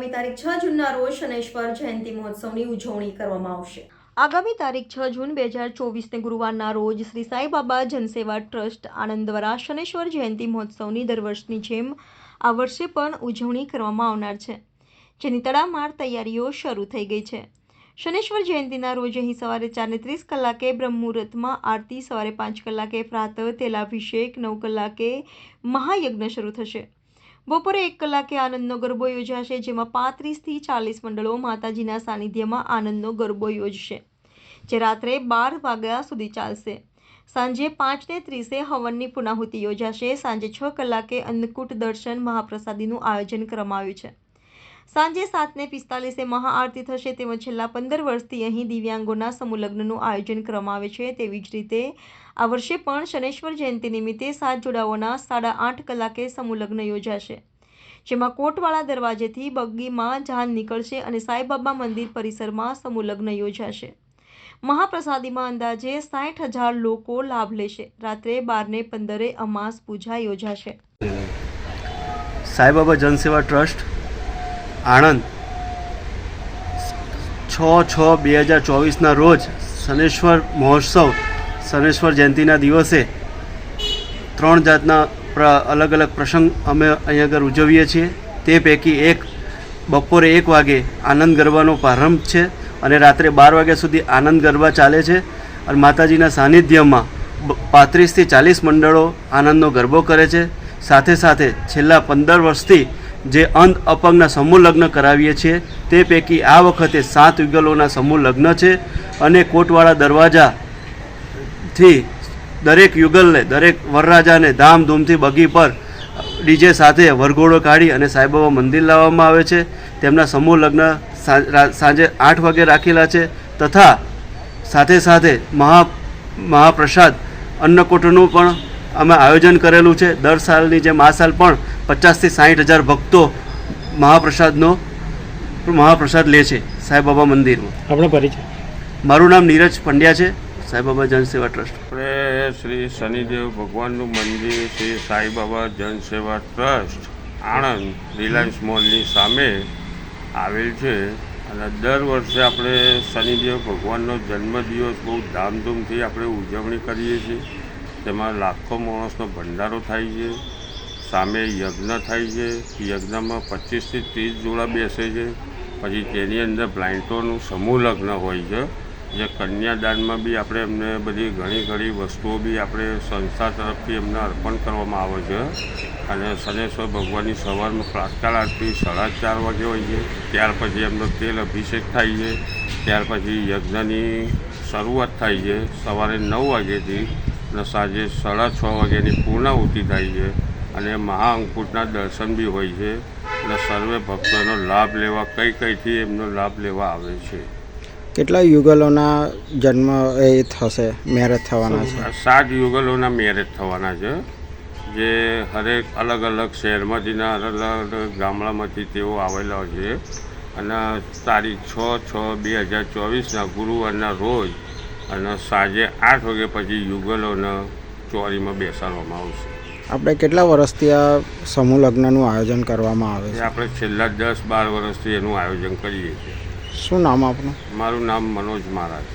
આગામી તારીખ 6 જૂનના રોજ શનૈશ્વર જયંતિ મહોત્સવની ઉજવણી કરવામાં આવશે। આગામી તારીખ 6 જૂન 2024ને ગુરુવારના રોજ શ્રી સાઈબાબા જનસેવા ટ્રસ્ટ આણંદ દ્વારા શનૈશ્વર જયંતિ મહોત્સવની દર વર્ષની જેમ આ વર્ષે પણ ઉજવણી કરવામાં આવનાર છે, જેની તડામાર તૈયારીઓ શરૂ થઈ ગઈ છે। શનૈશ્વર જયંતિના રોજ અહીં સવારે 4:30 કલાકે બ્રહ્મ મુહૂર્તમાં આરતી, સવારે 5 કલાકે પ્રાતઃ તેલાભિષેક, 9 કલાકે મહાયજ્ઞ શરૂ થશે। બપોરે 1 કલાકે આનંદનો ગરબો યોજાશે, જેમાં 35 થી 40 મંડળો માતાજીના સાનિધ્યમાં આનંદનો ગરબો યોજશે, જે રાત્રે 12 વાગ્યા સુધી ચાલશે। સાંજે 5:30 હવનની પૂર્ણાહુતિ યોજાશે। સાંજે 6 કલાકે અન્નકૂટ દર્શન મહાપ્રસાદીનું આયોજન કરવામાં આવ્યું છે। સાંજે 7:45 મહાઆરતી થશે, તેમજ છેલ્લા 15 વર્ષથી અહીં દિવ્યાંગોના સમૂહ લગ્નનું આયોજન કરવામાં આવે છે। તેવી જ રીતે આ વર્ષે પણ શનૈશ્વર જયંતિ નિમિત્તે 7 જોડાઓના 8:30 કલાકે સમૂહ લગ્ન યોજાશે, જેમાં કોટવાળા દરવાજેથી બગીમાં જાન નીકળશે અને સાઈબાબા મંદિર પરિસરમાં સમૂહ લગ્ન યોજાશે। મહાપ્રસાદીમાં અંદાજે 60,000 લોકો લાભ લેશે। રાત્રે 12:15 અમાસ પૂજા યોજાશે। સાઈબાબા જનસેવા ટ્રસ્ટ આણંદ 6/6/2024ના રોજ શનૈશ્વર મહોત્સવ, શનૈશ્વર જયંતિના દિવસે 3 જાતના અલગ અલગ પ્રસંગ અમે અહીંયા આગળ ઉજવીએ છીએ। તે પૈકી એક બપોરે 1 વાગે આનંદ ગરબાનો પ્રારંભ છે અને રાત્રે 12 વાગ્યા સુધી આનંદ ગરબા ચાલે છે અને માતાજીના સાનિધ્યમાં 35 થી 40 મંડળો આનંદનો ગરબો કરે છે। સાથે સાથે છેલ્લા 15 વર્ષથી જે અંધ અપંગના સમૂહ લગ્ન કરાવીએ છીએ, તે પૈકી આ વખતે 7 યુગલોના સમૂહ લગ્ન છે અને કોટવાળા દરવાજાથી દરેક યુગલને, દરેક વરરાજાને ધામધૂમથી બગી પર ડીજે સાથે વરઘોડો કાઢી અને સાઈબાબા મંદિર લાવવામાં આવે છે। તેમના સમૂહ લગ્ન સાંજે 8 વાગે રાખેલા છે તથા સાથે સાથે મહાપ્રસાદ અન્નકૂટનું પણ અમે આયોજન કરેલું છે। દર સાલની જેમ આ સાલ પણ 50 થી 60,000 ભક્તો મહાપ્રસાદ લે છે સાઈબાબા મંદિરમાં। આપણો પરિચય? મારું નામ નીરજ પંડ્યા છે, સાઈબાબા જનસેવા ટ્રસ્ટ। આપણે શ્રી શનિદેવ ભગવાનનું મંદિર શ્રી સાઈબાબા જનસેવા ટ્રસ્ટ આણંદ રિલાયન્સ મોલની સામે આવેલ છે અને દર વર્ષે આપણે શનિદેવ ભગવાનનો જન્મદિવસ બહુ ધામધૂમથી આપણે ઉજવણી કરીએ છીએ। તેમાં લાખો માણસનો ભંડારો થાય છે, સામે યજ્ઞ થાય છે। યજ્ઞમાં 25 થી 30 જોડા બેસે છે। પછી તેની અંદર બ્લાઇન્ડોનું સમૂહ લગ્ન હોય છે, જે કન્યાદાનમાં બી આપણે એમને બધી ઘણી વસ્તુઓ બી આપણે સંસ્થા તરફથી એમને અર્પણ કરવામાં આવે છે। અને શનૈશ્વર ભગવાનની સવારમાં પ્રાતકાળ આરતી 4:30 વાગે હોય છે। ત્યાર પછી એમનો તેલ અભિષેક થાય છે। ત્યાર પછી યજ્ઞની શરૂઆત થાય છે સવારે 9 વાગ્યાથી અને સાંજે 6:30 વાગ્યાની પૂર્ણાહુતિ થાય છે અને મહાઅંકુટના દર્શન બી હોય છે અને સર્વે ભક્તોનો લાભ લેવા કઈથી એમનો લાભ લેવા આવે છે। કેટલા યુગલોના જન્મ એ થશે, મેરેજ થવાના છે? 7 યુગલોના મેરેજ થવાના છે, જે હરેક અલગ અલગ શહેરમાંથીના અલગ અલગ ગામડામાંથી તેઓ આવેલા છે અને તારીખ 6/6/2024ના ગુરુવારના રોજ અને સાંજે 8 વાગ્યા પછી યુગલોને ચોરીમાં બેસાડવામાં આવશે। આપણે કેટલા વર્ષથી આ સમૂહ લગ્નનું આયોજન કરવામાં આવે છે? આપણે છેલ્લા 10-12 વર્ષથી એનું આયોજન કરીએ છીએ। શું નામ આપનું? મારું નામ મનોજ મહારાજ।